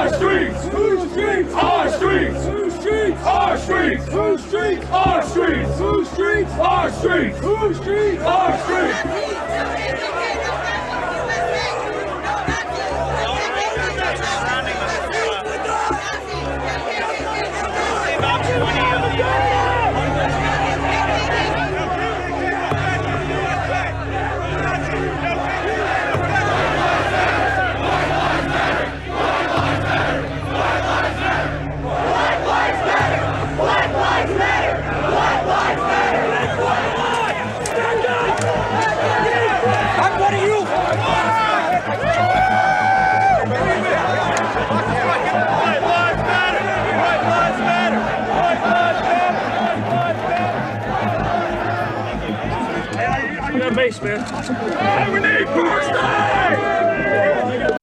Our streets! Whose streets? Our streets! Whose streets? Our streets! Whose streets? Our streets! Whose streets? Our streets! Whose streets? Our streets!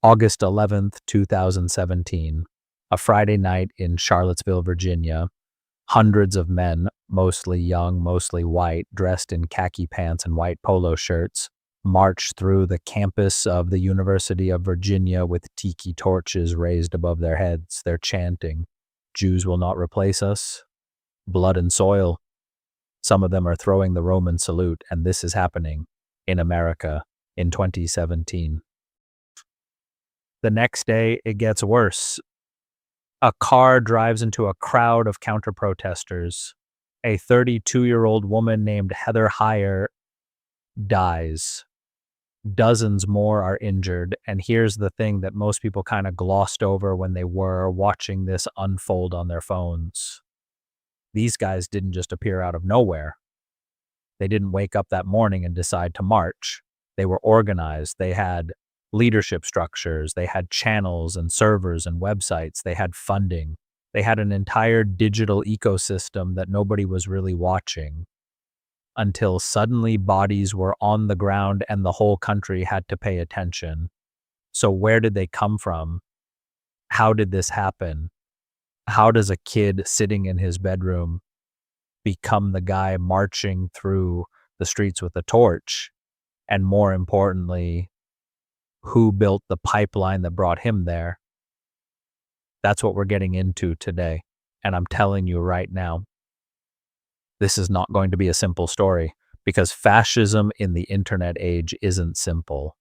August 11th, 2017, a Friday night in Charlottesville, Virginia. Hundreds of men, mostly young, mostly white, dressed in khaki pants and white polo shirts, marched through the campus of the University of Virginia with tiki torches raised above their heads. They're chanting, "Jews will not replace us. Blood and soil." Some of them are throwing the Roman salute, and this is happening in America in 2017. The next day, it gets worse. A car drives into a crowd of counter-protesters. A 32-year-old woman named Heather Heyer dies. Dozens more are injured, and here's the thing that most people kind of glossed over when they were watching this unfold on their phones. These guys didn't just appear out of nowhere. They didn't wake up that morning and decide to march. They were organized. They had leadership structures. They had channels and servers and websites. They had funding. They had an entire digital ecosystem that nobody was really watching until suddenly bodies were on the ground and the whole country had to pay attention. So where did they come from? How did this happen? How does a kid sitting in his bedroom become the guy marching through the streets with a torch? And more importantly, who built the pipeline that brought him there? That's what we're getting into today. And I'm telling you right now, this is not going to be a simple story, because fascism in the internet age isn't simple.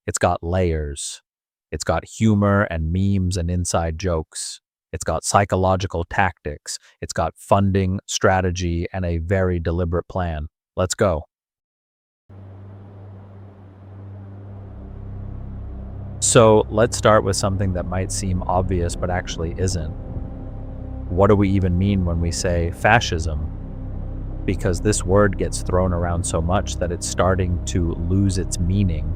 It's got layers. It's got humor and memes and inside jokes. It's got psychological tactics. It's got funding, strategy, and a very deliberate plan. Let's go. So let's start with something that might seem obvious but actually isn't. What do we even mean when we say fascism? Because this word gets thrown around so much that it's starting to lose its meaning,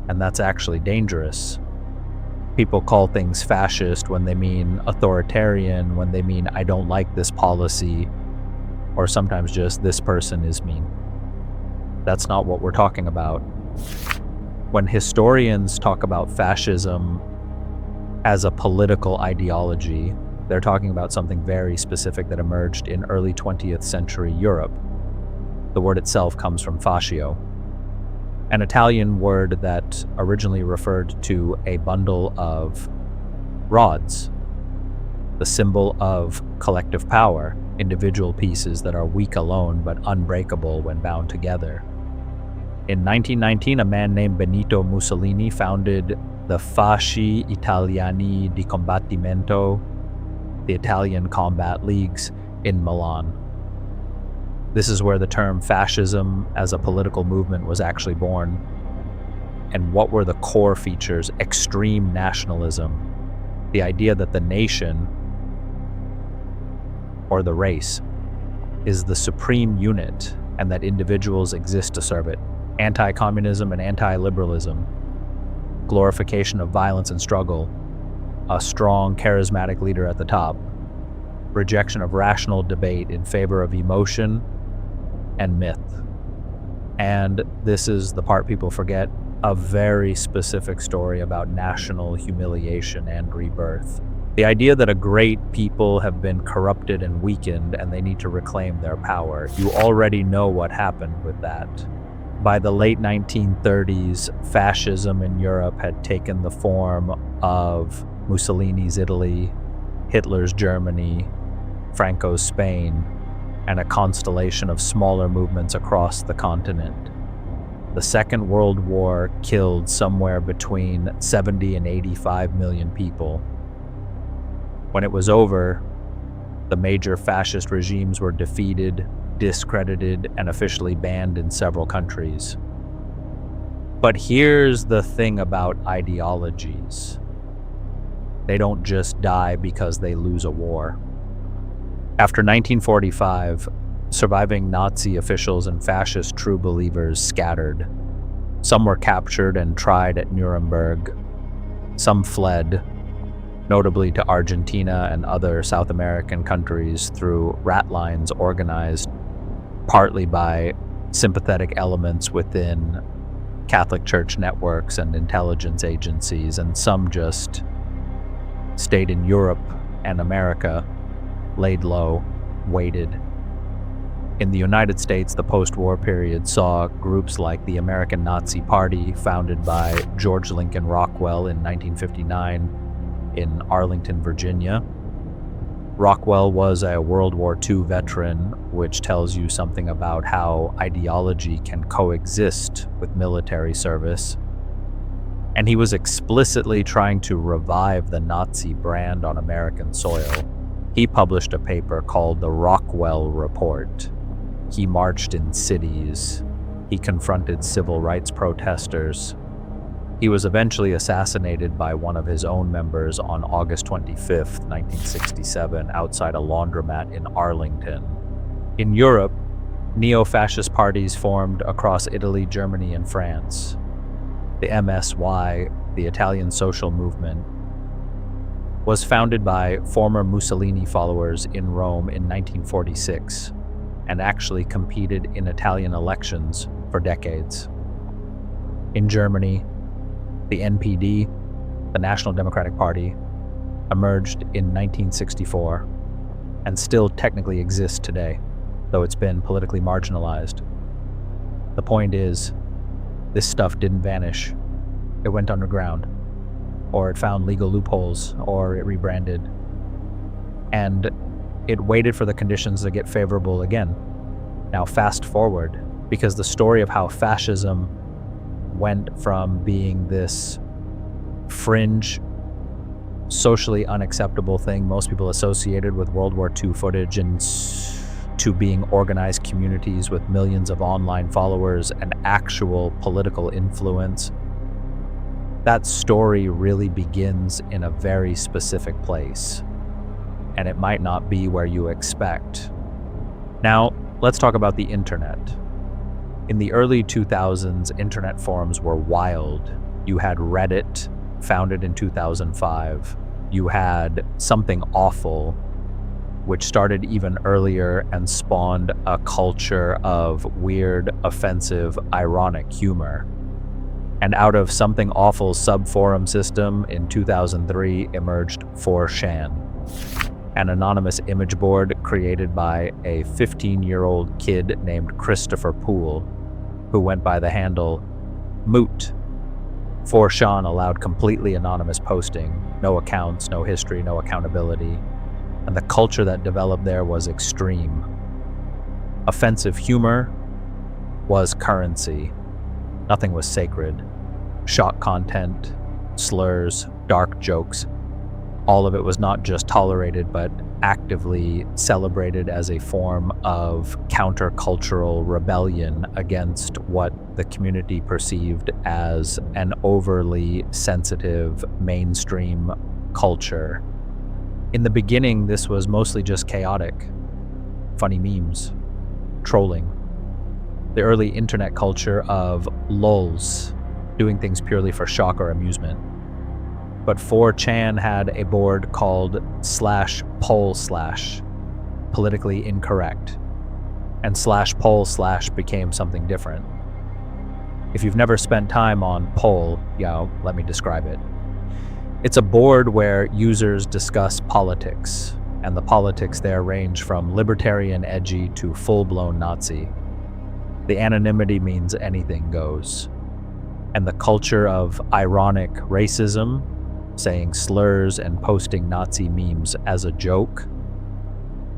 and that's actually dangerous. People call things fascist when they mean authoritarian, when they mean I don't like this policy, or sometimes just this person is mean. That's not what we're talking about. When historians talk about fascism as a political ideology, they're talking about something very specific that emerged in early 20th century Europe. The word itself comes from fascio, an Italian word that originally referred to a bundle of rods, the symbol of collective power, individual pieces that are weak alone but unbreakable when bound together. In 1919, a man named Benito Mussolini founded the Fasci Italiani di Combattimento, the Italian combat leagues, in Milan. This is where the term fascism as a political movement was actually born. And what were the core features? Extreme nationalism, the idea that the nation, or the race, is the supreme unit and that individuals exist to serve it. Anti-communism and anti-liberalism, glorification of violence and struggle, a strong, charismatic leader at the top, rejection of rational debate in favor of emotion and myth. And this is the part people forget, a very specific story about national humiliation and rebirth. The idea that a great people have been corrupted and weakened and they need to reclaim their power. You already know what happened with that. By the late 1930s, fascism in Europe had taken the form of Mussolini's Italy, Hitler's Germany, Franco's Spain, and a constellation of smaller movements across the continent. The Second World War killed somewhere between 70 and 85 million people. When it was over, the major fascist regimes were defeated, discredited, and officially banned in several countries. But here's the thing about ideologies. They don't just die because they lose a war. After 1945, surviving Nazi officials and fascist true believers scattered. Some were captured and tried at Nuremberg. Some fled, notably to Argentina and other South American countries through rat lines organized partly by sympathetic elements within Catholic Church networks and intelligence agencies, and some just stayed in Europe and America, laid low, waited. In the United States, the post-war period saw groups like the American Nazi Party, founded by George Lincoln Rockwell in 1959 in Arlington, Virginia. Rockwell was a World War II veteran, which tells you something about how ideology can coexist with military service. And he was explicitly trying to revive the Nazi brand on American soil. He published a paper called the Rockwell Report. He marched in cities. He confronted civil rights protesters. He was eventually assassinated by one of his own members on August 25th, 1967, outside a laundromat in Arlington. In Europe, neo-fascist parties formed across Italy, Germany, and France. The MSY, the Italian Social Movement, was founded by former Mussolini followers in Rome in 1946 and actually competed in Italian elections for decades. In Germany, the NPD, the National Democratic Party, emerged in 1964 and still technically exists today, though it's been politically marginalized. The point is, this stuff didn't vanish. It went underground, or it found legal loopholes, or it rebranded. And it waited for the conditions to get favorable again. Now fast forward, because the story of how fascism went from being this fringe, socially unacceptable thing most people associated with World War II footage and to being organized communities with millions of online followers and actual political influence. That story really begins in a very specific place, and it might not be where you expect. Now, let's talk about the internet. In the early 2000s, internet forums were wild. You had Reddit, founded in 2005. You had Something Awful, which started even earlier and spawned a culture of weird, offensive, ironic humor. And out of Something Awful's sub-forum system in 2003 emerged 4chan, an anonymous image board created by a 15-year-old kid named Christopher Poole, who went by the handle Moot. 4chan allowed completely anonymous posting, no accounts, no history, no accountability, and the culture that developed there was extreme. Offensive humor was currency. Nothing was sacred. Shock content, slurs, dark jokes, all of it was not just tolerated, but actively celebrated as a form of countercultural rebellion against what the community perceived as an overly sensitive mainstream culture. In the beginning, this was mostly just chaotic, funny memes, trolling, the early internet culture of lulz, doing things purely for shock or amusement. But 4chan had a board called /poll/, politically incorrect, and /poll/ became something different. If you've never spent time on poll, let me describe it. It's a board where users discuss politics, and the politics there range from libertarian edgy to full-blown Nazi. The anonymity means anything goes. And the culture of ironic racism, saying slurs and posting Nazi memes as a joke,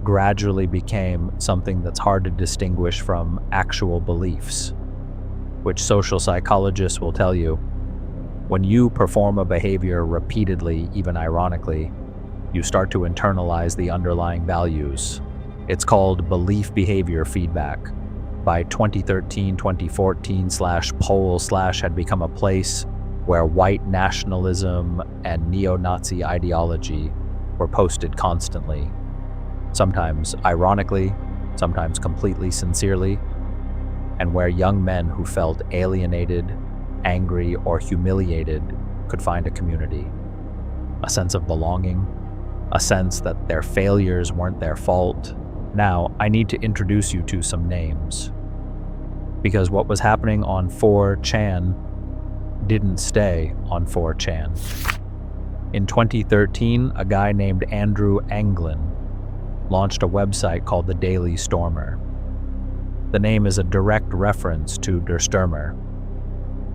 gradually became something that's hard to distinguish from actual beliefs, which social psychologists will tell you, when you perform a behavior repeatedly, even ironically, you start to internalize the underlying values. It's called belief behavior feedback. By 2013, 2014, /poll/ had become a place where white nationalism and neo-Nazi ideology were posted constantly, sometimes ironically, sometimes completely sincerely, and where young men who felt alienated, angry, or humiliated could find a community, a sense of belonging, a sense that their failures weren't their fault. Now, I need to introduce you to some names, because what was happening on 4chan didn't stay on 4chan. In 2013, a guy named Andrew Anglin launched a website called the Daily Stormer. The name is a direct reference to Der Stürmer,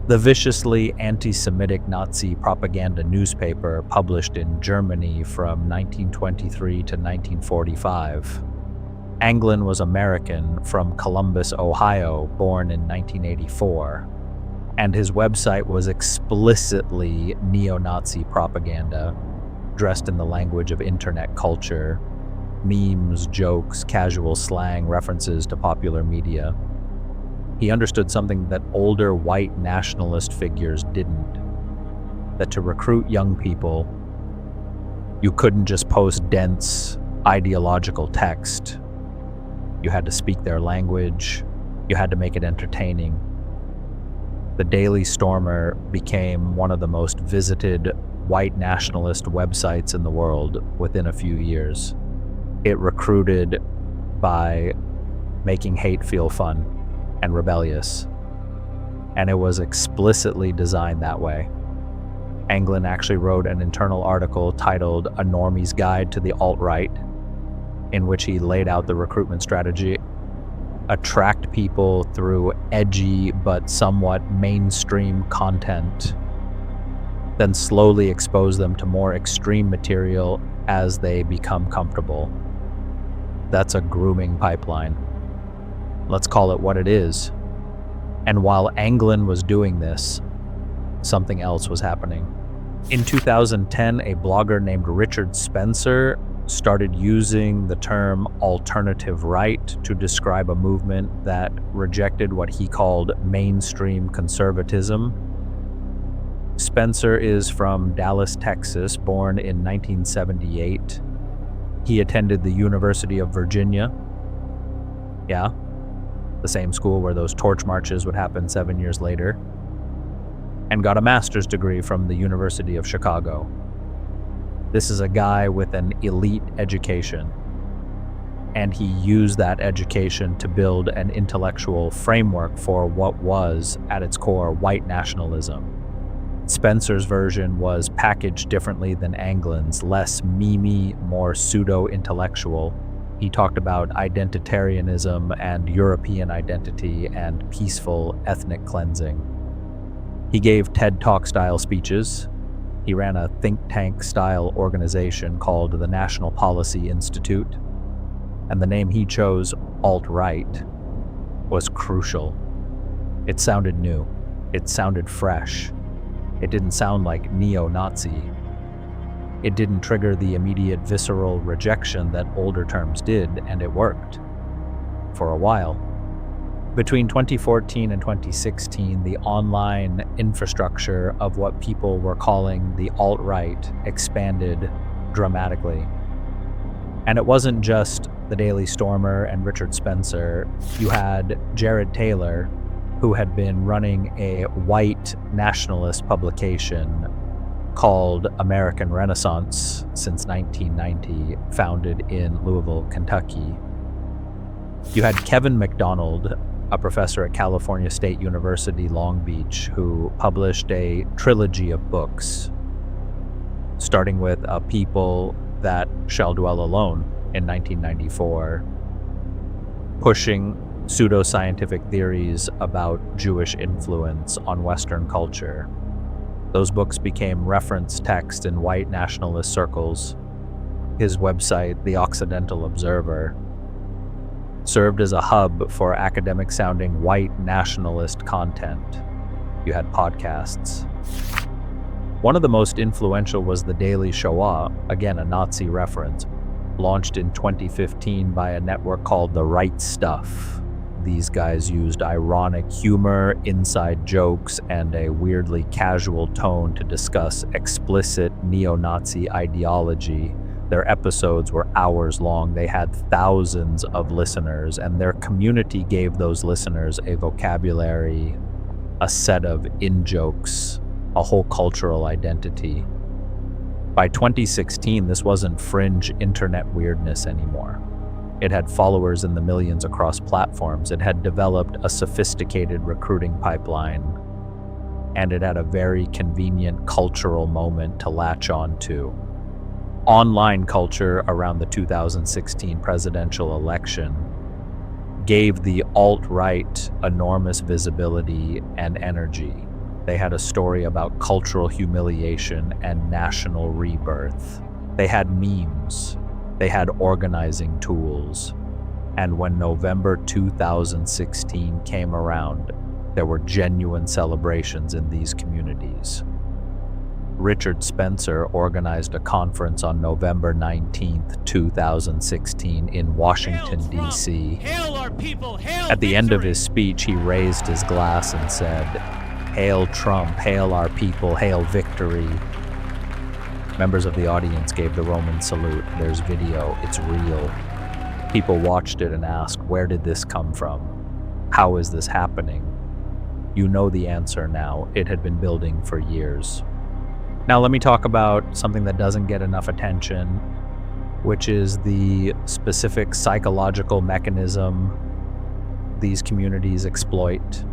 the viciously anti-Semitic Nazi propaganda newspaper published in Germany from 1923 to 1945. Anglin was American from Columbus, Ohio, born in 1984, and his website was explicitly neo-Nazi propaganda, dressed in the language of internet culture, memes, jokes, casual slang, references to popular media. He understood something that older white nationalist figures didn't, that to recruit young people, you couldn't just post dense ideological text. You had to speak their language. You had to make it entertaining. The Daily Stormer became one of the most visited white nationalist websites in the world within a few years. It recruited by making hate feel fun and rebellious, and it was explicitly designed that way. Anglin actually wrote an internal article titled A Normie's Guide to the Alt-Right, in which he laid out the recruitment strategy: attract people through edgy but somewhat mainstream content, then slowly expose them to more extreme material as they become comfortable. That's a grooming pipeline. Let's call it what it is. And while Anglin was doing this, something else was happening. In 2010, a blogger named Richard Spencer started using the term alternative right to describe a movement that rejected what he called mainstream conservatism. Spencer is from Dallas, Texas, born in 1978. He attended the University of Virginia. Yeah, the same school where those torch marches would happen 7 years later, and got a master's degree from the University of Chicago. This is a guy with an elite education, and he used that education to build an intellectual framework for what was, at its core, white nationalism. Spencer's version was packaged differently than Anglin's, less memey, more pseudo-intellectual. He talked about Identitarianism and European identity and peaceful ethnic cleansing. He gave TED Talk-style speeches. He ran a think tank-style organization called the National Policy Institute, and the name he chose, alt-right, was crucial. It sounded new. It sounded fresh. It didn't sound like neo-Nazi. It didn't trigger the immediate visceral rejection that older terms did, and it worked. For a while. Between 2014 and 2016, the online infrastructure of what people were calling the alt-right expanded dramatically. And it wasn't just the Daily Stormer and Richard Spencer. You had Jared Taylor, who had been running a white nationalist publication called American Renaissance since 1990, founded in Louisville, Kentucky. You had Kevin MacDonald, a professor at California State University, Long Beach, who published a trilogy of books, starting with A People That Shall Dwell Alone in 1994, pushing pseudoscientific theories about Jewish influence on Western culture. Those books became reference text in white nationalist circles. His website, The Occidental Observer, served as a hub for academic-sounding white nationalist content. You had podcasts. One of the most influential was The Daily Shoah, again a Nazi reference, launched in 2015 by a network called The Right Stuff. These guys used ironic humor, inside jokes, and a weirdly casual tone to discuss explicit neo-Nazi ideology. Their episodes were hours long. They had thousands of listeners, and their community gave those listeners a vocabulary, a set of in-jokes, a whole cultural identity. By 2016, this wasn't fringe internet weirdness anymore. It had followers in the millions across platforms. It had developed a sophisticated recruiting pipeline, and it had a very convenient cultural moment to latch on to. Online culture around the 2016 presidential election gave the alt-right enormous visibility and energy. They had a story about cultural humiliation and national rebirth. They had memes. They had organizing tools. And when November 2016 came around, there were genuine celebrations in these communities. Richard Spencer organized a conference on November 19th, 2016 in Washington, D.C. Hail our people, hail At the end of victory. his speech, he raised his glass and said, "Hail Trump, hail our people, hail victory." Members of the audience gave the Roman salute. There's video, it's real. People watched it and asked, where did this come from? How is this happening? You know the answer now. It had been building for years. Now let me talk about something that doesn't get enough attention, which is the specific psychological mechanism these communities exploit.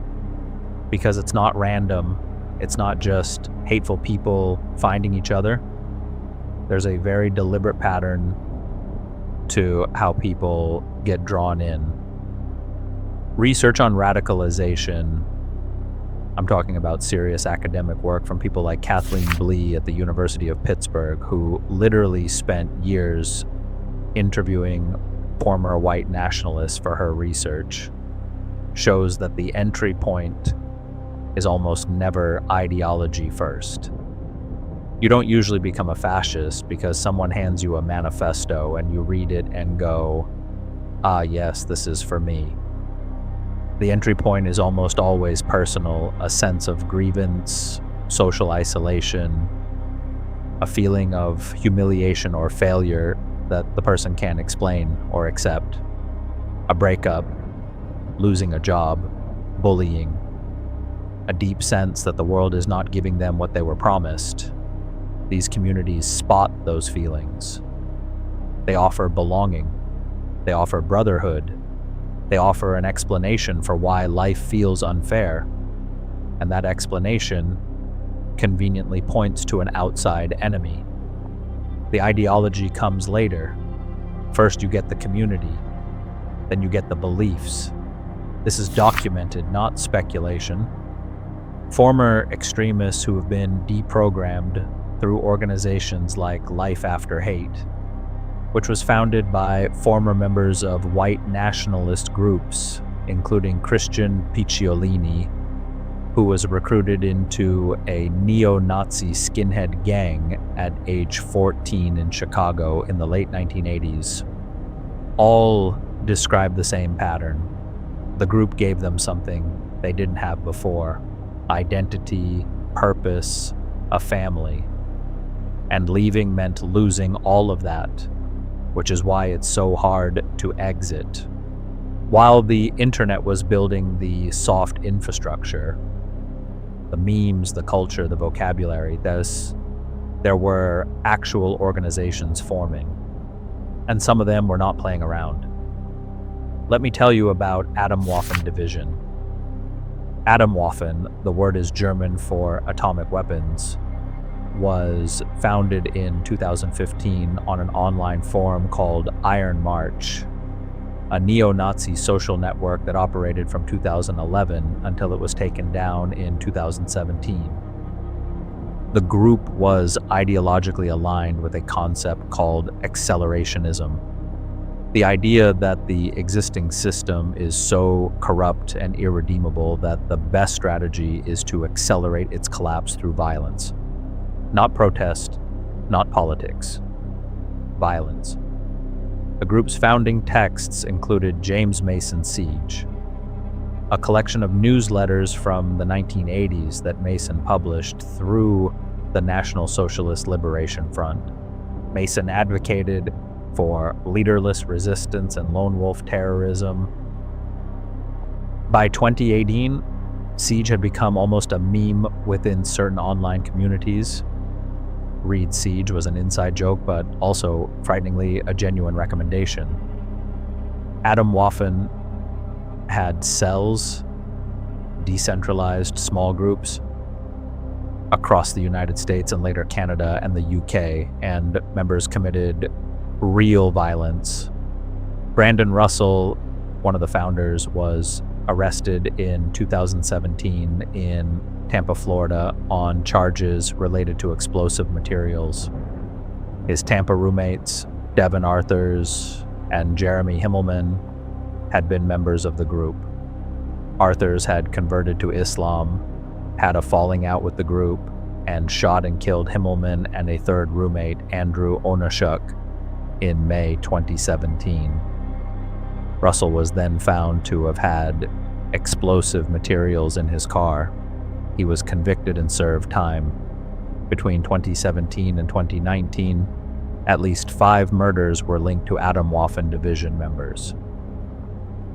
Because it's not random. It's not just hateful people finding each other. There's a very deliberate pattern to how people get drawn in. Research on radicalization, I'm talking about serious academic work from people like Kathleen Blee at the University of Pittsburgh, who literally spent years interviewing former white nationalists for her research, shows that the entry point is almost never ideology first. You don't usually become a fascist because someone hands you a manifesto and you read it and go, ah, yes, this is for me. The entry point is almost always personal, a sense of grievance, social isolation, a feeling of humiliation or failure that the person can't explain or accept, a breakup, losing a job, bullying, a deep sense that the world is not giving them what they were promised. These communities spot those feelings. They offer belonging. They offer brotherhood. They offer an explanation for why life feels unfair. And that explanation conveniently points to an outside enemy. The ideology comes later. First you get the community, then you get the beliefs. This is documented, not speculation. Former extremists who have been deprogrammed through organizations like Life After Hate, which was founded by former members of white nationalist groups, including Christian Picciolini, who was recruited into a neo-Nazi skinhead gang at age 14 in Chicago in the late 1980s. All describe the same pattern. The group gave them something they didn't have before: identity, purpose, a family. And leaving meant losing all of that, which is why it's so hard to exit. While the internet was building the soft infrastructure, the memes, the culture, the vocabulary, there were actual organizations forming, and some of them were not playing around. Let me tell you about Atomwaffen Division. Atomwaffen, the word is German for atomic weapons, was founded in 2015 on an online forum called Iron March, a neo-Nazi social network that operated from 2011 until it was taken down in 2017. The group was ideologically aligned with a concept called accelerationism. The idea that the existing system is so corrupt and irredeemable that the best strategy is to accelerate its collapse through violence. Not protest, not politics. Violence. The group's founding texts included James Mason's Siege, a collection of newsletters from the 1980s that Mason published through the National Socialist Liberation Front. Mason advocated for leaderless resistance and lone wolf terrorism. By 2018, Siege had become almost a meme within certain online communities. Read Siege was an inside joke, but also, frighteningly, a genuine recommendation. Atomwaffen had cells, decentralized small groups, across the United States and later Canada and the UK, and members committed real violence. Brandon Russell, one of the founders, was arrested in 2017 in Tampa, Florida, on charges related to explosive materials. His Tampa roommates, Devin Arthurs and Jeremy Himmelman, had been members of the group. Arthurs had converted to Islam, had a falling out with the group, and shot and killed Himmelman and a third roommate, Andrew Onashuk, in May 2017. Russell was then found to have had explosive materials in his car. He was convicted and served time. Between 2017 and 2019, at least 5 murders were linked to Atomwaffen Division members.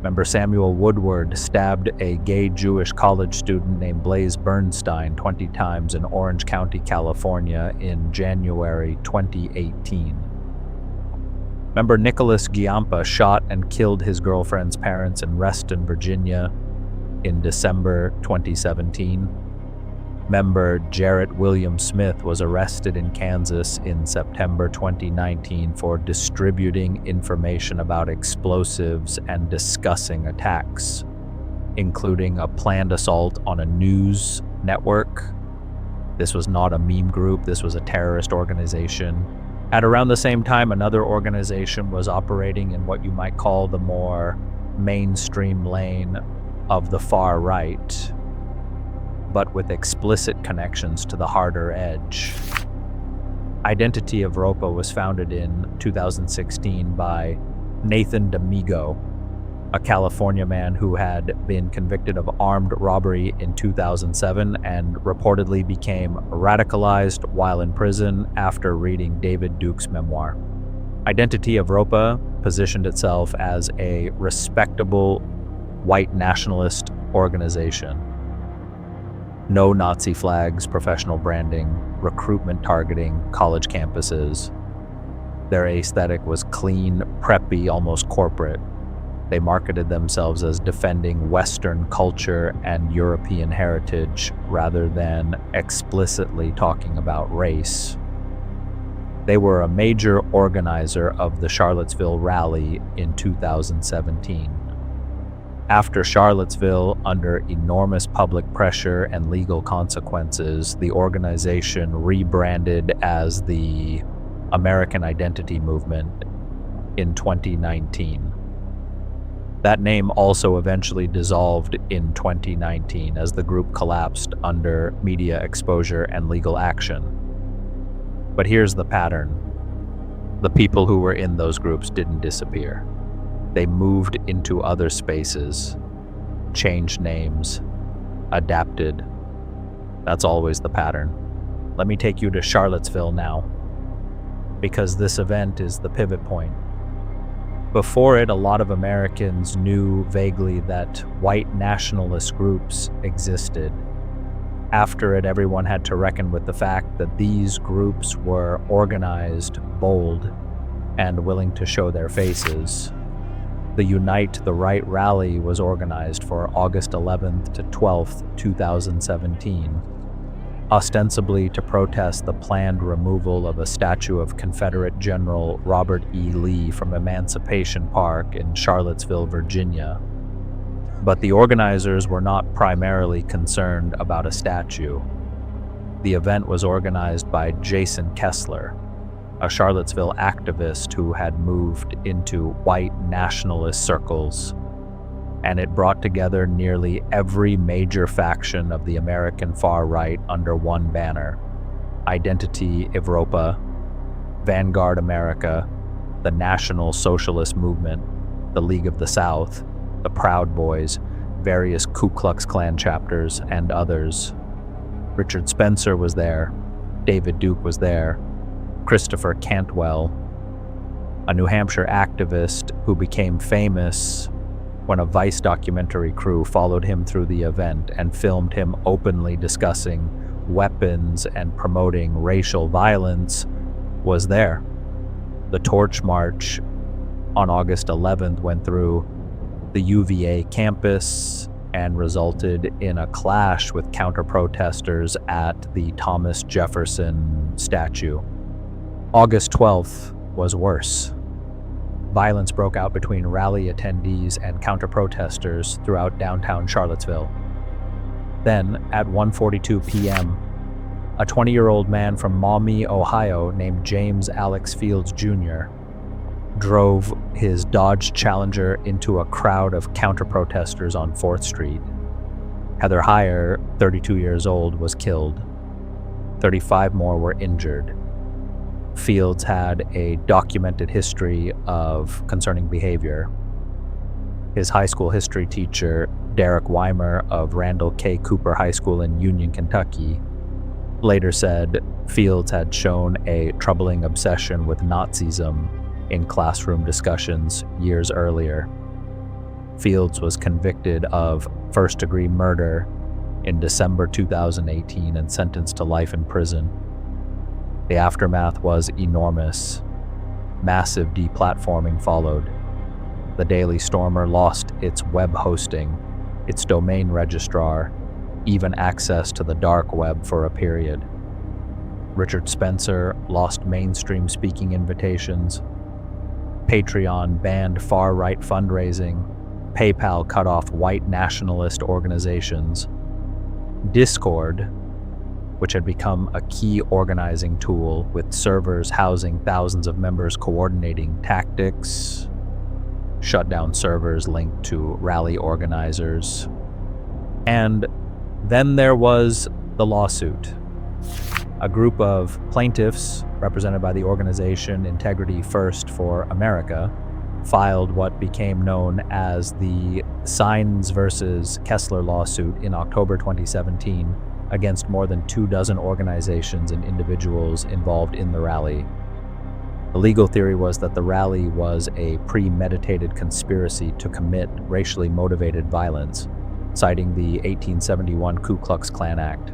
Member Samuel Woodward stabbed a gay Jewish college student named Blaze Bernstein 20 times in Orange County, California in January 2018. Member Nicholas Giampa shot and killed his girlfriend's parents in Reston, Virginia in December 2017. Member Jarrett William Smith was arrested in Kansas in September 2019 for distributing information about explosives and discussing attacks, including a planned assault on a news network. This was not a meme group, this was a terrorist organization. At around the same time, another organization was operating in what you might call the more mainstream lane of the far right, but with explicit connections to the harder edge. Identity Evropa was founded in 2016 by Nathan D'Amigo, a California man who had been convicted of armed robbery in 2007 and reportedly became radicalized while in prison after reading David Duke's memoir. Identity Evropa positioned itself as a respectable white nationalist organization. No Nazi flags, professional branding, recruitment targeting college campuses. Their aesthetic was clean, preppy, almost corporate. They marketed themselves as defending Western culture and European heritage rather than explicitly talking about race. They were a major organizer of the Charlottesville rally in 2017. After Charlottesville, under enormous public pressure and legal consequences, the organization rebranded as the American Identity Movement in 2019. That name also eventually dissolved in 2019 as the group collapsed under media exposure and legal action. But here's the pattern. The people who were in those groups didn't disappear. They moved into other spaces, changed names, adapted. That's always the pattern. Let me take you to Charlottesville now, because this event is the pivot point. Before it, a lot of Americans knew vaguely that white nationalist groups existed. After it, everyone had to reckon with the fact that these groups were organized, bold, and willing to show their faces. The Unite the Right rally was organized for August 11th to 12th, 2017, ostensibly to protest the planned removal of a statue of Confederate General Robert E. Lee from Emancipation Park in Charlottesville, Virginia. But the organizers were not primarily concerned about a statue. The event was organized by Jason Kessler, a Charlottesville activist who had moved into white nationalist circles, and it brought together nearly every major faction of the American far right under one banner: Identity Evropa, Vanguard America, the National Socialist Movement, the League of the South, the Proud Boys, various Ku Klux Klan chapters, and others. Richard Spencer was there, David Duke was there, Christopher Cantwell, a New Hampshire activist who became famous when a Vice documentary crew followed him through the event and filmed him openly discussing weapons and promoting racial violence, was there. The Torch March on August 11th went through the UVA campus and resulted in a clash with counter-protesters at the Thomas Jefferson statue. August 12th was worse. Violence broke out between rally attendees and counter-protesters throughout downtown Charlottesville. Then, at 1:42 p.m., a 20-year-old man from Maumee, Ohio, named James Alex Fields Jr., drove his Dodge Challenger into a crowd of counter-protesters on 4th Street. Heather Heyer, 32 years old, was killed. 35 more were injured. Fields had a documented history of concerning behavior. His high school history teacher, Derek Weimer of Randall K. Cooper High School in Union, Kentucky, later said Fields had shown a troubling obsession with Nazism in classroom discussions years earlier. Fields was convicted of first-degree murder in December 2018 and sentenced to life in prison. The aftermath was enormous. Massive deplatforming followed. The Daily Stormer lost its web hosting, its domain registrar, even access to the dark web for a period. Richard Spencer lost mainstream speaking invitations. Patreon banned far-right fundraising. PayPal cut off white nationalist organizations. Discord, which had become a key organizing tool with servers housing thousands of members coordinating tactics, shut down servers linked to rally organizers. And then there was the lawsuit. A group of plaintiffs, represented by the organization Integrity First for America, filed what became known as the Sines versus Kessler lawsuit in October 2017 against more than 24 organizations and individuals involved in the rally. The legal theory was that the rally was a premeditated conspiracy to commit racially motivated violence, citing the 1871 Ku Klux Klan Act.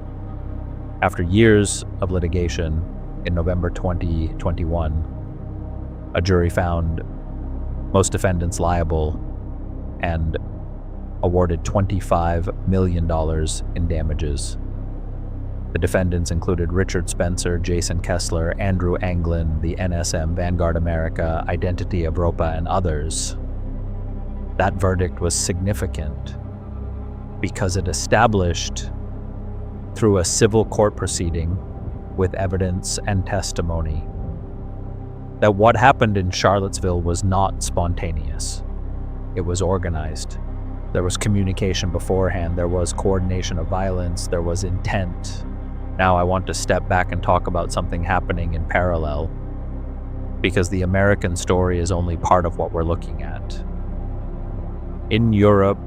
After years of litigation, in November 2021, a jury found most defendants liable and awarded $25 million in damages. The defendants included Richard Spencer, Jason Kessler, Andrew Anglin, the NSM, Vanguard America, Identity Evropa, and others. That verdict was significant because it established, through a civil court proceeding with evidence and testimony, that what happened in Charlottesville was not spontaneous. It was organized. There was communication beforehand. There was coordination of violence. There was intent. Now I want to step back and talk about something happening in parallel, because the American story is only part of what we're looking at. In Europe,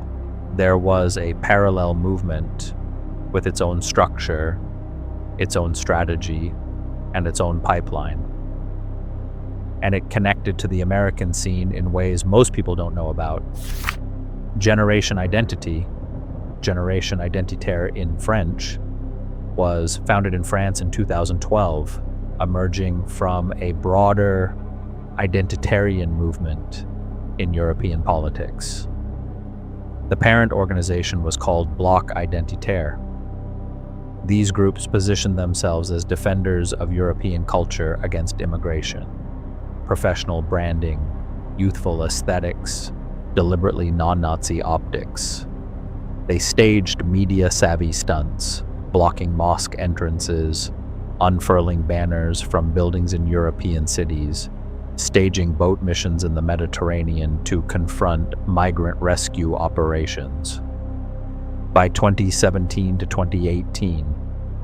there was a parallel movement with its own structure, its own strategy, and its own pipeline. And it connected to the American scene in ways most people don't know about. Generation Identity, Generation Identitaire in French, was founded in France in 2012, emerging from a broader identitarian movement in European politics. The parent organization was called Bloc Identitaire. These groups positioned themselves as defenders of European culture against immigration, professional branding, youthful aesthetics, deliberately non-Nazi optics. They staged media-savvy stunts, blocking mosque entrances, unfurling banners from buildings in European cities, staging boat missions in the Mediterranean to confront migrant rescue operations. By 2017 to 2018,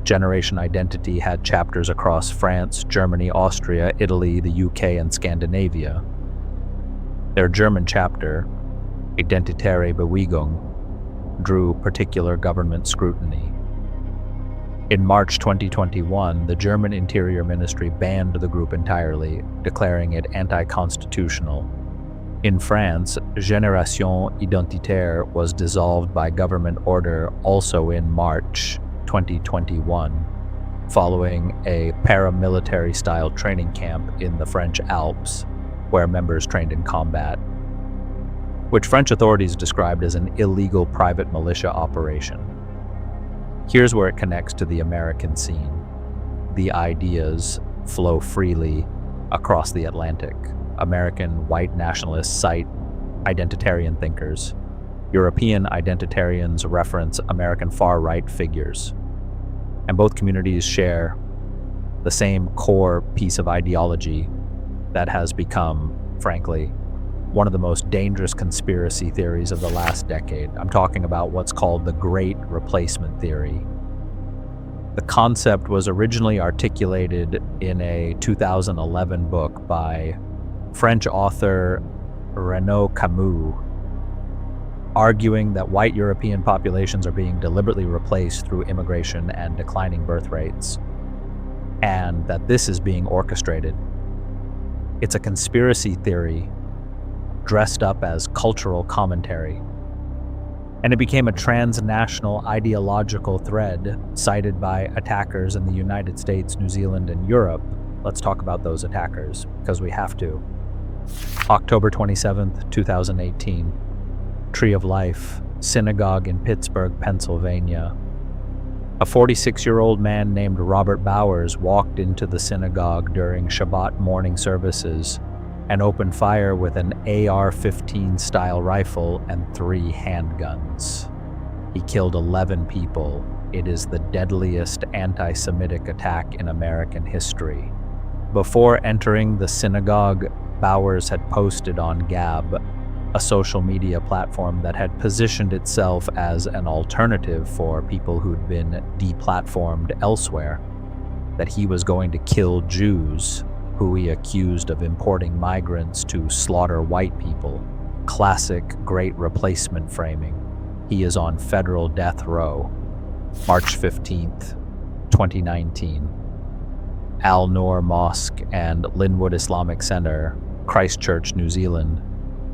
Generation Identity had chapters across France, Germany, Austria, Italy, the UK, and Scandinavia. Their German chapter, Identitäre Bewegung, drew particular government scrutiny. In March 2021, the German Interior Ministry banned the group entirely, declaring it anti-constitutional. In France, Génération Identitaire was dissolved by government order also in March 2021, following a paramilitary-style training camp in the French Alps, where members trained in combat, which French authorities described as an illegal private militia operation. Here's where it connects to the American scene. The ideas flow freely across the Atlantic. American white nationalists cite identitarian thinkers. European identitarians reference American far-right figures. And both communities share the same core piece of ideology that has become, frankly, one of the most dangerous conspiracy theories of the last decade. I'm talking about what's called the Great Replacement Theory. The concept was originally articulated in a 2011 book by French author Renaud Camus, arguing that white European populations are being deliberately replaced through immigration and declining birth rates, and that this is being orchestrated. It's a conspiracy theory dressed up as cultural commentary, and it became a transnational ideological thread cited by attackers in the United States, New Zealand, and Europe. Let's talk about those attackers, because we have to. October 27th, 2018, Tree of Life, synagogue in Pittsburgh, Pennsylvania. A 46-year-old man named Robert Bowers walked into the synagogue during Shabbat morning services and opened fire with an AR-15 style rifle and 3 handguns. He killed 11 people. It is the deadliest anti-Semitic attack in American history. Before entering the synagogue, Bowers had posted on Gab, a social media platform that had positioned itself as an alternative for people who'd been deplatformed elsewhere, that he was going to kill Jews, who he accused of importing migrants to slaughter white people. Classic Great Replacement framing. He is on federal death row. March 15th, 2019. Al-Noor Mosque and Linwood Islamic Center, Christchurch, New Zealand.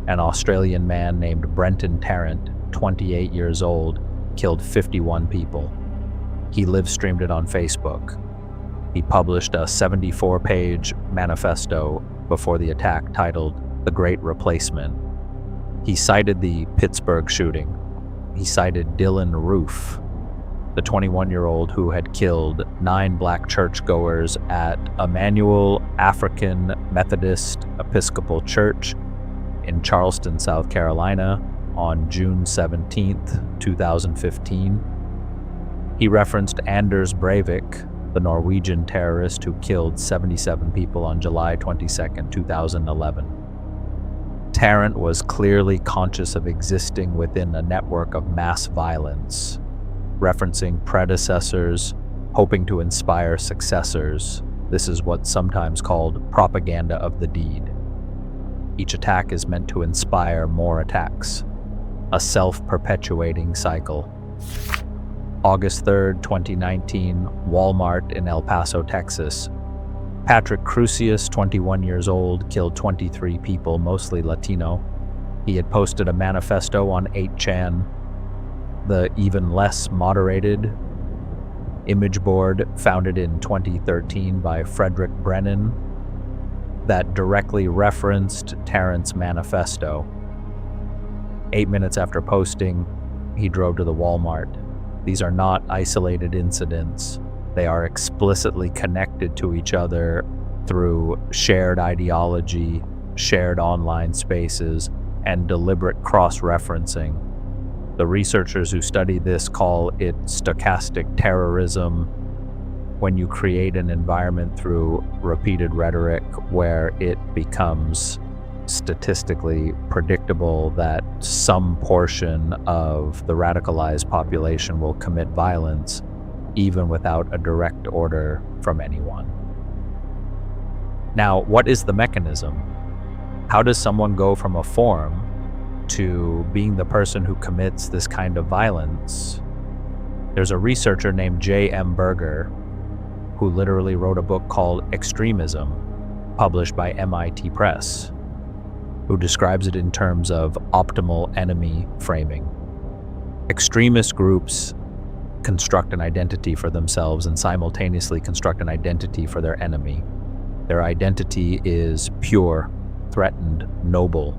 An Australian man named Brenton Tarrant, 28 years old, killed 51 people. He live-streamed it on Facebook. He published a 74-page manifesto before the attack titled The Great Replacement. He cited the Pittsburgh shooting. He cited Dylan Roof, the 21-year-old who had killed 9 black churchgoers at Emmanuel African Methodist Episcopal Church in Charleston, South Carolina on June 17th, 2015. He referenced Anders Breivik, the Norwegian terrorist who killed 77 people on July 22, 2011. Tarrant was clearly conscious of existing within a network of mass violence, referencing predecessors, hoping to inspire successors. This is what's sometimes called propaganda of the deed. Each attack is meant to inspire more attacks, a self-perpetuating cycle. August 3rd, 2019, Walmart in El Paso, Texas. Patrick Crucius, 21 years old, killed 23 people, mostly Latino. He had posted a manifesto on 8chan, the even less moderated image board founded in 2013 by Frederick Brennan that directly referenced Tarrant's manifesto. 8 minutes after posting, he drove to the Walmart. These are not isolated incidents. They are explicitly connected to each other through shared ideology, shared online spaces, and deliberate cross-referencing. The researchers who study this call it stochastic terrorism, when you create an environment through repeated rhetoric where it becomes statistically predictable that some portion of the radicalized population will commit violence, even without a direct order from anyone. Now, what is the mechanism? How does someone go from a form to being the person who commits this kind of violence? There's a researcher named J.M. Berger who literally wrote a book called Extremism, published by MIT Press, who describes it in terms of optimal enemy framing. Extremist groups construct an identity for themselves and simultaneously construct an identity for their enemy. Their identity is pure, threatened, noble.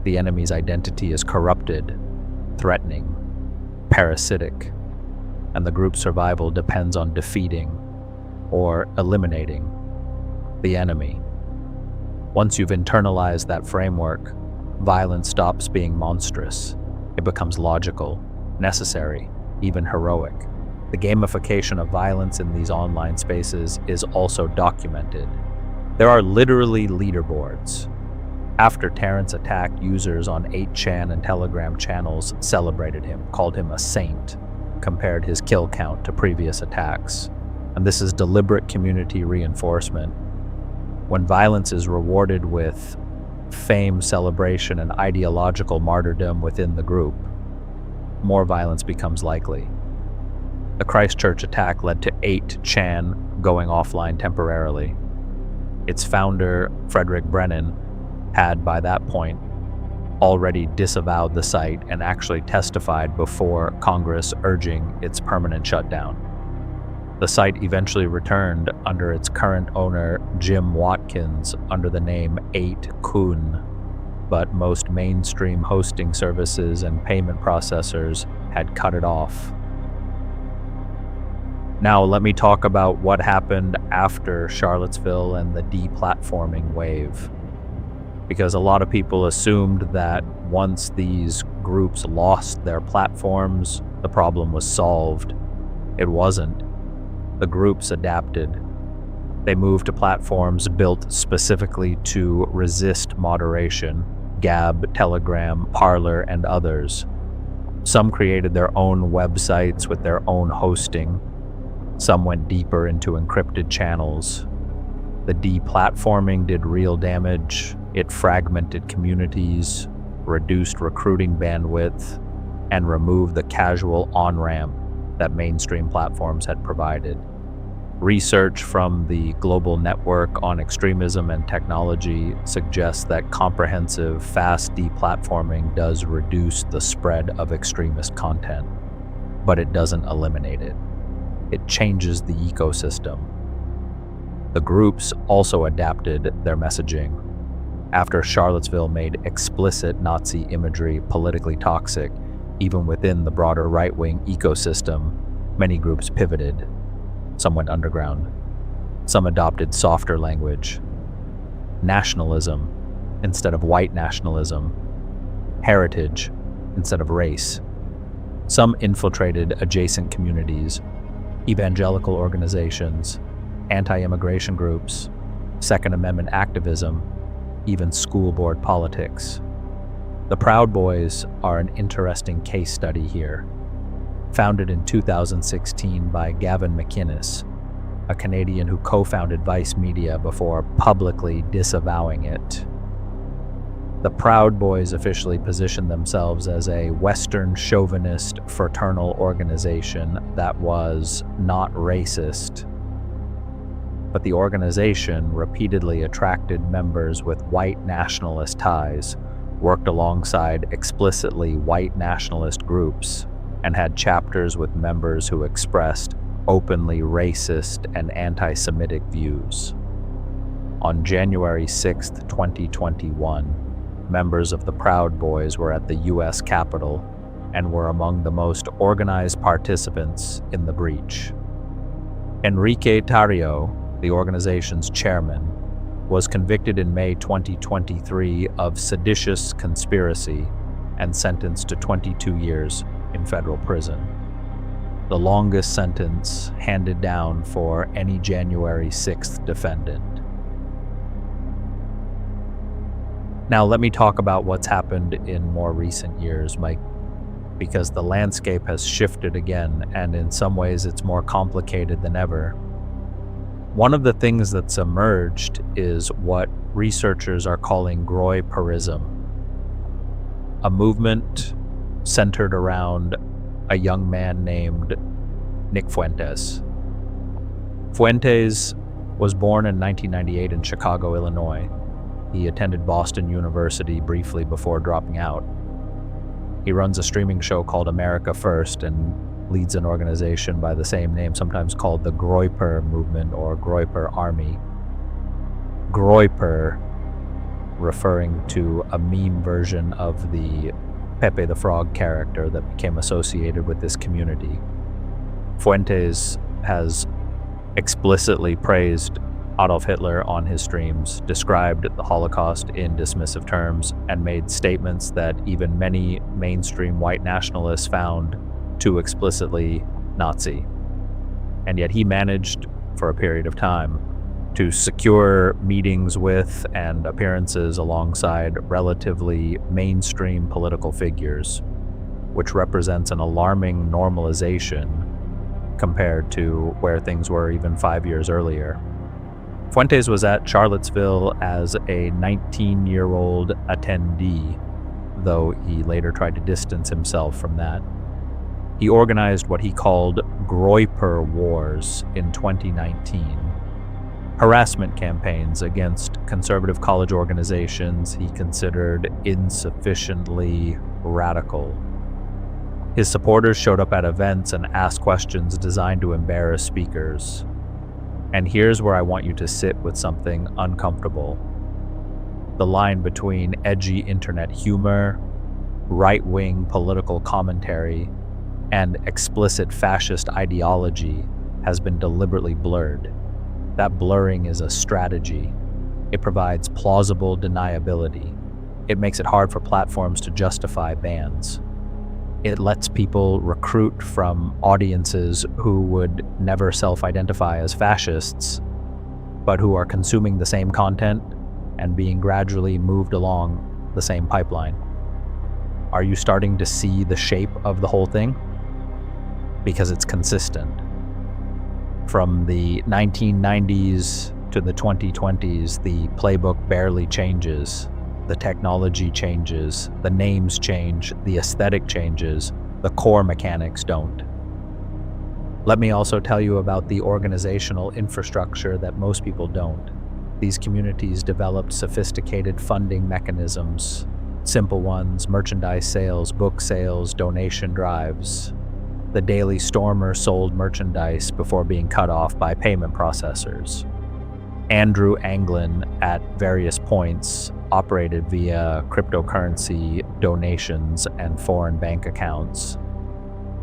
The enemy's identity is corrupted, threatening, parasitic, and the group's survival depends on defeating or eliminating the enemy. Once you've internalized that framework, violence stops being monstrous. It becomes logical, necessary, even heroic. The gamification of violence in these online spaces is also documented. There are literally leaderboards. After Terrence attacked, users on 8chan and Telegram channels celebrated him, called him a saint, compared his kill count to previous attacks. And this is deliberate community reinforcement. When violence is rewarded with fame, celebration, and ideological martyrdom within the group, more violence becomes likely. The Christchurch attack led to 8chan going offline temporarily. Its founder, Frederick Brennan, had by that point already disavowed the site and actually testified before Congress urging its permanent shutdown. The site eventually returned under its current owner, Jim Watkins, under the name 8kun, but most mainstream hosting services and payment processors had cut it off. Now let me talk about what happened after Charlottesville and the deplatforming wave. Because a lot of people assumed that once these groups lost their platforms, the problem was solved. It wasn't. The groups adapted. They moved to platforms built specifically to resist moderation, Gab, Telegram, Parler, and others. Some created their own websites with their own hosting. Some went deeper into encrypted channels. The deplatforming did real damage. It fragmented communities, reduced recruiting bandwidth, and removed the casual on-ramp that mainstream platforms had provided. Research from the Global Network on Extremism and Technology suggests that comprehensive, fast deplatforming does reduce the spread of extremist content, but it doesn't eliminate it. It changes the ecosystem. The groups also adapted their messaging. After Charlottesville made explicit Nazi imagery politically toxic, even within the broader right-wing ecosystem, many groups pivoted. Some went underground. Some adopted softer language. Nationalism instead of white nationalism. Heritage instead of race. Some infiltrated adjacent communities, evangelical organizations, anti-immigration groups, Second Amendment activism, even school board politics. The Proud Boys are an interesting case study here. Founded in 2016 by Gavin McInnes, a Canadian who co-founded Vice Media before publicly disavowing it. The Proud Boys officially positioned themselves as a Western chauvinist fraternal organization that was not racist. But the organization repeatedly attracted members with white nationalist ties, worked alongside explicitly white nationalist groups, and had chapters with members who expressed openly racist and anti-Semitic views. On January 6, 2021, members of the Proud Boys were at the U.S. Capitol and were among the most organized participants in the breach. Enrique Tarrio, the organization's chairman, was convicted in May 2023 of seditious conspiracy and sentenced to 22 years in federal prison, the longest sentence handed down for any January 6th defendant. Now let me talk about what's happened in more recent years, Mike, because the landscape has shifted again, and in some ways it's more complicated than ever. One of the things that's emerged is what researchers are calling Groyperism, a movement centered around a young man named Nick Fuentes. Fuentes was born in 1998 in Chicago, Illinois. He attended Boston University briefly before dropping out. He runs a streaming show called America First and leads an organization by the same name, sometimes called the Groyper Movement or Groyper Army. Groyper referring to a meme version of the Pepe the Frog character that became associated with this community. Fuentes has explicitly praised Adolf Hitler on his streams, described the Holocaust in dismissive terms, and made statements that even many mainstream white nationalists found too explicitly Nazi. And yet he managed, for a period of time, to secure meetings with and appearances alongside relatively mainstream political figures, which represents an alarming normalization compared to where things were even 5 years earlier. Fuentes was at Charlottesville as a 19-year-old attendee, though he later tried to distance himself from that. He organized what he called Groyper Wars in 2019, harassment campaigns against conservative college organizations he considered insufficiently radical. His supporters showed up at events and asked questions designed to embarrass speakers. And here's where I want you to sit with something uncomfortable. The line between edgy internet humor, right-wing political commentary, and explicit fascist ideology has been deliberately blurred. That blurring is a strategy. It provides plausible deniability. It makes it hard for platforms to justify bans. It lets people recruit from audiences who would never self-identify as fascists, but who are consuming the same content and being gradually moved along the same pipeline. Are you starting to see the shape of the whole thing? Because it's consistent. From the 1990s to the 2020s, the playbook barely changes. The technology changes, the names change, the aesthetic changes, the core mechanics don't. Let me also tell you about the organizational infrastructure that most people don't. These communities developed sophisticated funding mechanisms, simple ones: merchandise sales, book sales, donation drives. The Daily Stormer sold merchandise before being cut off by payment processors. Andrew Anglin, at various points, operated via cryptocurrency donations and foreign bank accounts.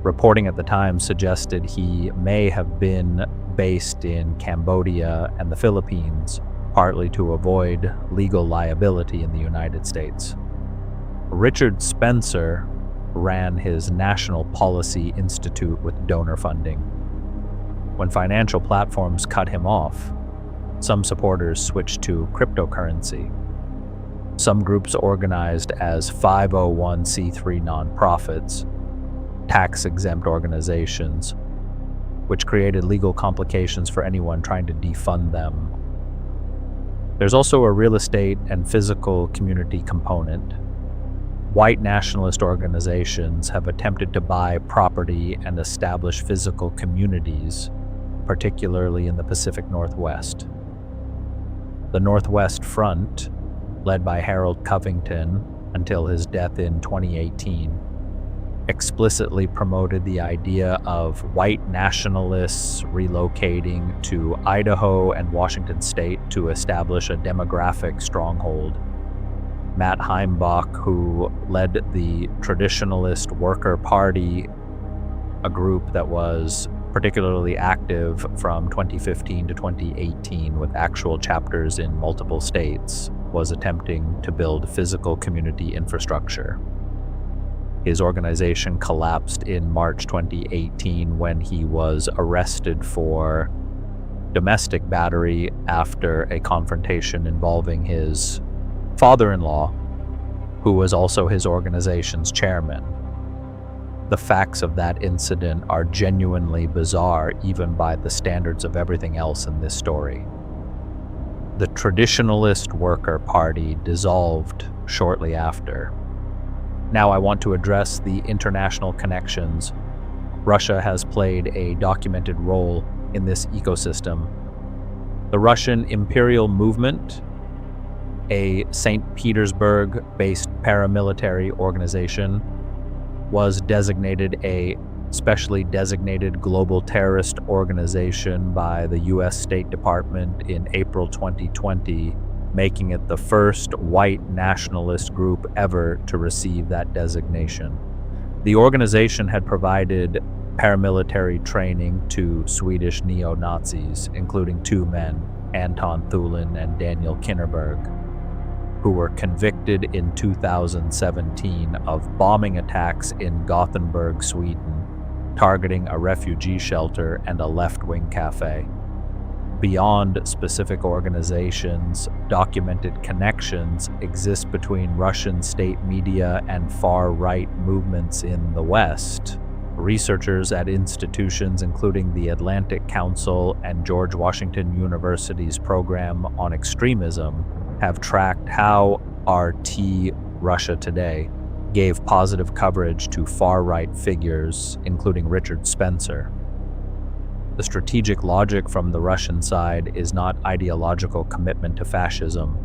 Reporting at the time suggested he may have been based in Cambodia and the Philippines, partly to avoid legal liability in the United States. Richard Spencer ran his National Policy Institute with donor funding. When financial platforms cut him off, some supporters switched to cryptocurrency. Some groups organized as 501c3 nonprofits, tax-exempt organizations, which created legal complications for anyone trying to defund them. There's also a real estate and physical community component. White nationalist organizations have attempted to buy property and establish physical communities, particularly in the Pacific Northwest. The Northwest Front, led by Harold Covington until his death in 2018, explicitly promoted the idea of white nationalists relocating to Idaho and Washington state to establish a demographic stronghold. Matt Heimbach, who led the Traditionalist Worker Party, a group that was particularly active from 2015 to 2018 with actual chapters in multiple states, was attempting to build physical community infrastructure. His organization collapsed in March 2018 when he was arrested for domestic battery after a confrontation involving his father-in-law, who was also his organization's chairman. The facts of that incident are genuinely bizarre, even by the standards of everything else in this story. The Traditionalist Worker Party dissolved shortly after. Now I want to address the international connections. Russia has played a documented role in this ecosystem. The Russian Imperial Movement, a St. Petersburg-based paramilitary organization, was designated a specially designated global terrorist organization by the U.S. State Department in April 2020, making it the first white nationalist group ever to receive that designation. The organization had provided paramilitary training to Swedish neo-Nazis, including two men, Anton Thulin and Daniel Kinnerberg, who were convicted in 2017 of bombing attacks in Gothenburg, Sweden, targeting a refugee shelter and a left-wing cafe. Beyond specific organizations, documented connections exist between Russian state media and far-right movements in the West. Researchers at institutions including the Atlantic Council and George Washington University's program on extremism have tracked how RT Russia Today gave positive coverage to far-right figures, including Richard Spencer. The strategic logic from the Russian side is not ideological commitment to fascism.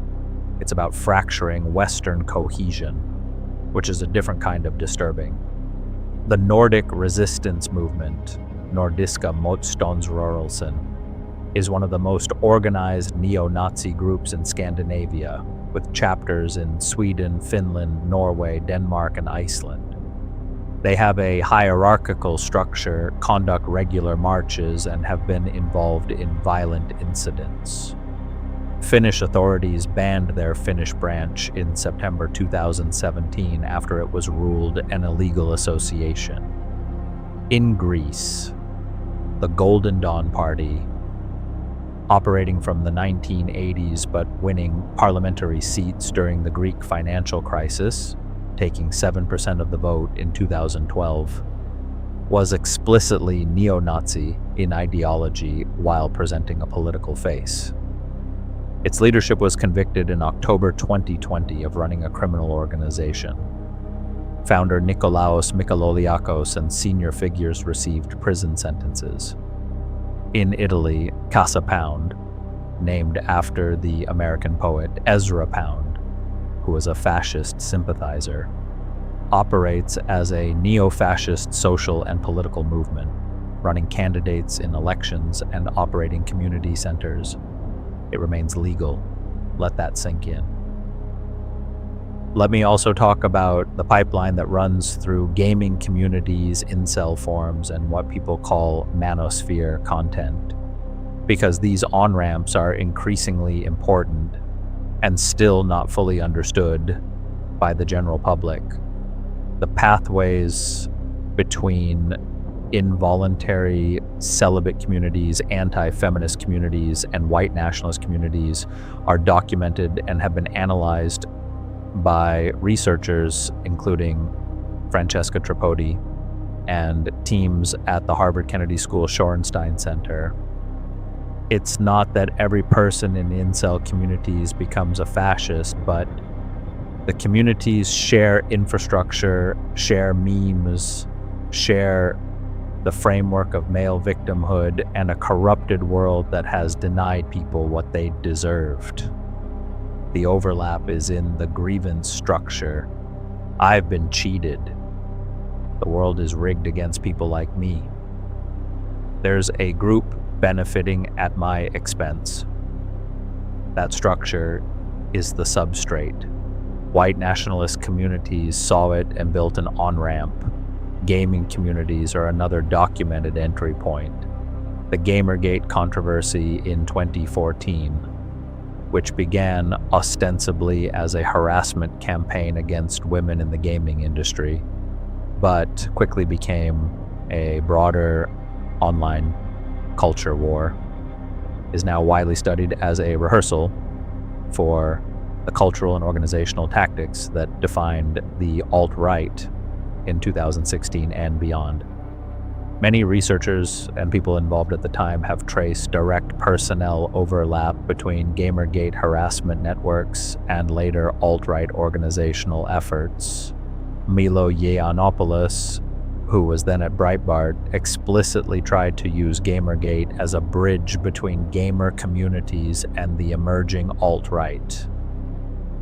It's about fracturing Western cohesion, which is a different kind of disturbing. The Nordic Resistance Movement, Nordiska Motståndsrörelsen, is one of the most organized neo-Nazi groups in Scandinavia, with chapters in Sweden, Finland, Norway, Denmark, and Iceland. They have a hierarchical structure, conduct regular marches, and have been involved in violent incidents. Finnish authorities banned their Finnish branch in September 2017 after it was ruled an illegal association. In Greece, the Golden Dawn Party, operating from the 1980s but winning parliamentary seats during the Greek financial crisis, taking 7% of the vote in 2012, was explicitly neo-Nazi in ideology while presenting a political face. Its leadership was convicted in October 2020 of running a criminal organization. Founder Nikolaos Mikaloliakos and senior figures received prison sentences. In Italy, Casa Pound, named after the American poet Ezra Pound, who was a fascist sympathizer, operates as a neo-fascist social and political movement, running candidates in elections and operating community centers. It remains legal. Let that sink in. Let me also talk about the pipeline that runs through gaming communities, incel forums, and what people call manosphere content, because these on-ramps are increasingly important and still not fully understood by the general public. The pathways between involuntary celibate communities, anti-feminist communities, and white nationalist communities are documented and have been analyzed by researchers, including Francesca Tripodi and teams at the Harvard Kennedy School Shorenstein Center. It's not that every person in incel communities becomes a fascist, but the communities share infrastructure, share memes, share the framework of male victimhood, and a corrupted world that has denied people what they deserved. The overlap is in the grievance structure. I've been cheated. The world is rigged against people like me. There's a group benefiting at my expense. That structure is the substrate. White nationalist communities saw it and built an on-ramp. Gaming communities are another documented entry point. The Gamergate controversy in 2014, which began ostensibly as a harassment campaign against women in the gaming industry, but quickly became a broader online culture war, is now widely studied as a rehearsal for the cultural and organizational tactics that defined the alt-right in 2016 and beyond. Many researchers and people involved at the time have traced direct personnel overlap between Gamergate harassment networks and later alt-right organizational efforts. Milo Yiannopoulos, who was then at Breitbart, explicitly tried to use Gamergate as a bridge between gamer communities and the emerging alt-right.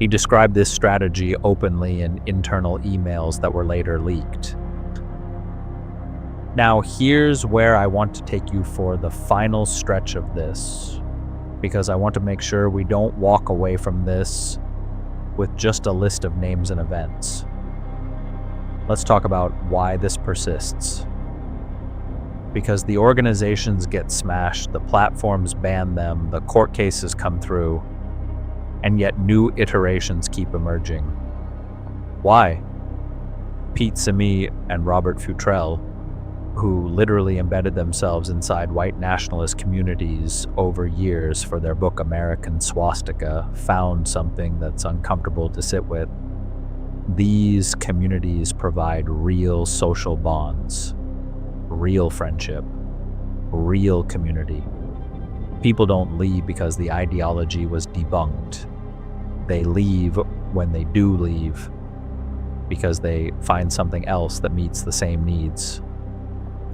He described this strategy openly in internal emails that were later leaked. Now, here's where I want to take you for the final stretch of this, because I want to make sure we don't walk away from this with just a list of names and events. Let's talk about why this persists. Because the organizations get smashed, the platforms ban them, the court cases come through, and yet new iterations keep emerging. Why? Pete Simi and Robert Futrell, who literally embedded themselves inside white nationalist communities over years for their book American Swastika, found something that's uncomfortable to sit with. These communities provide real social bonds, real friendship, real community. People don't leave because the ideology was debunked. They leave when they do leave because they find something else that meets the same needs.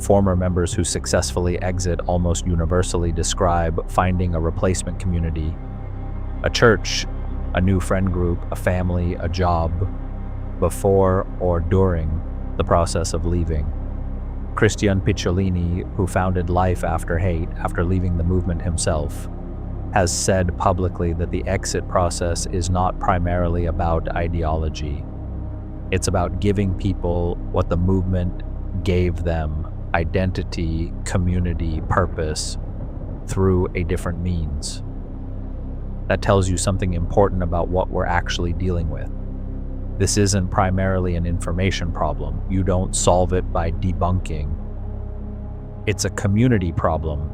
Former members who successfully exit almost universally describe finding a replacement community, a church, a new friend group, a family, a job, before or during the process of leaving. Christian Picciolini, who founded Life After Hate after leaving the movement himself, has said publicly that the exit process is not primarily about ideology. It's about giving people what the movement gave them: identity, community, purpose, through a different means. That tells you something important about what we're actually dealing with. This isn't primarily an information problem. You don't solve it by debunking. It's a community problem,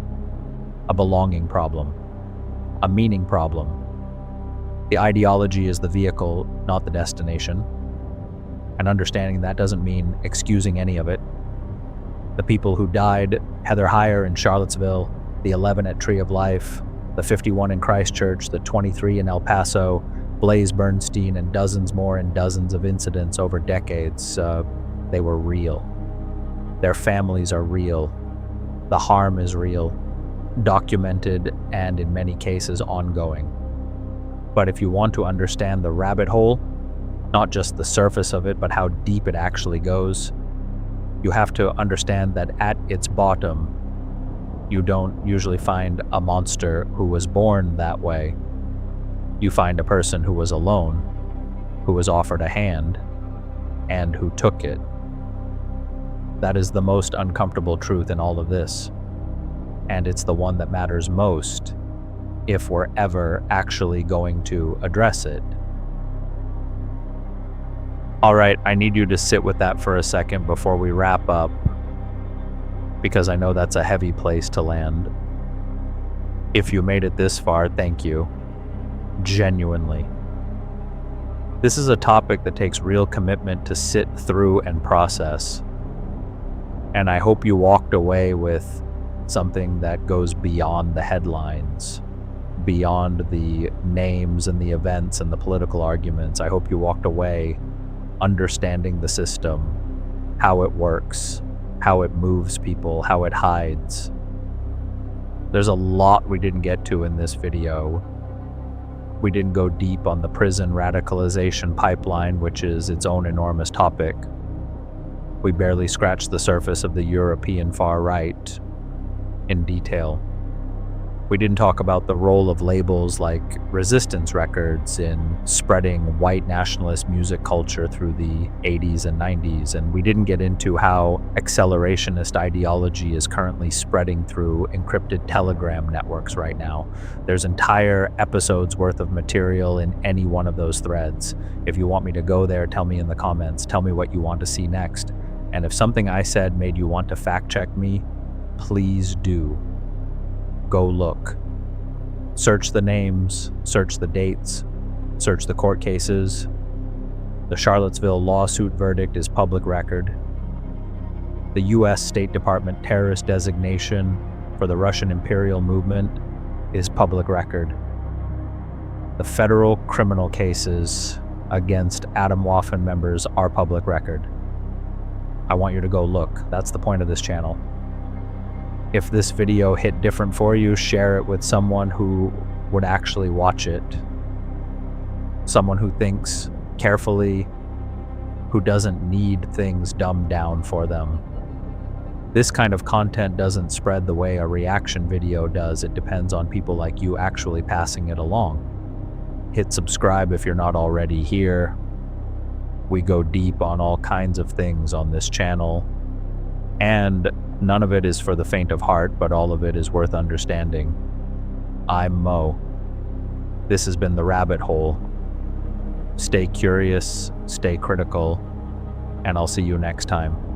a belonging problem, a meaning problem. The ideology is the vehicle, not the destination. And understanding that doesn't mean excusing any of it. The people who died, Heather Heyer in Charlottesville, the 11 at Tree of Life, the 51 in Christchurch, the 23 in El Paso, Blaze Bernstein, and dozens more and dozens of incidents over decades, they were real. Their families are real. The harm is real, documented, and in many cases ongoing. But if you want to understand the rabbit hole, not just the surface of it, but how deep it actually goes, you have to understand that at its bottom, you don't usually find a monster who was born that way. You find a person who was alone, who was offered a hand, and who took it. That is the most uncomfortable truth in all of this. And it's the one that matters most if we're ever actually going to address it. All right, I need you to sit with that for a second before we wrap up, because I know that's a heavy place to land. If you made it this far, thank you. Genuinely. This is a topic that takes real commitment to sit through and process. And I hope you walked away with something that goes beyond the headlines, beyond the names and the events and the political arguments. I hope you walked away understanding the system, how it works, how it moves people, how it hides. There's a lot we didn't get to in this video. We didn't go deep on the prison radicalization pipeline, which is its own enormous topic. We barely scratched the surface of the European far right in detail. We didn't talk about the role of labels like resistance records in spreading white nationalist music culture through the 80s and 90s, and we didn't get into how accelerationist ideology is currently spreading through encrypted Telegram networks right now. There's entire episodes worth of material in any one of those threads. If you want me to go there, tell me in the comments. Tell me what you want to see next. And if something I said made you want to fact check me, please do. Go look. Search the names, search the dates, search the court cases. The Charlottesville lawsuit verdict is public record. The U.S. State Department terrorist designation for the Russian imperial movement is public record. The federal criminal cases against Atomwaffen members are public record. I want you to go look. That's the point of this channel. If this video hit different for you, share it with someone who would actually watch it. Someone who thinks carefully, who doesn't need things dumbed down for them. This kind of content doesn't spread the way a reaction video does. It depends on people like you actually passing it along. Hit subscribe if you're not already here. We go deep on all kinds of things on this channel, and none of it is for the faint of heart, but all of it is worth understanding. I'm Mo. This has been The Rabbit Hole. Stay curious, stay critical, and I'll see you next time.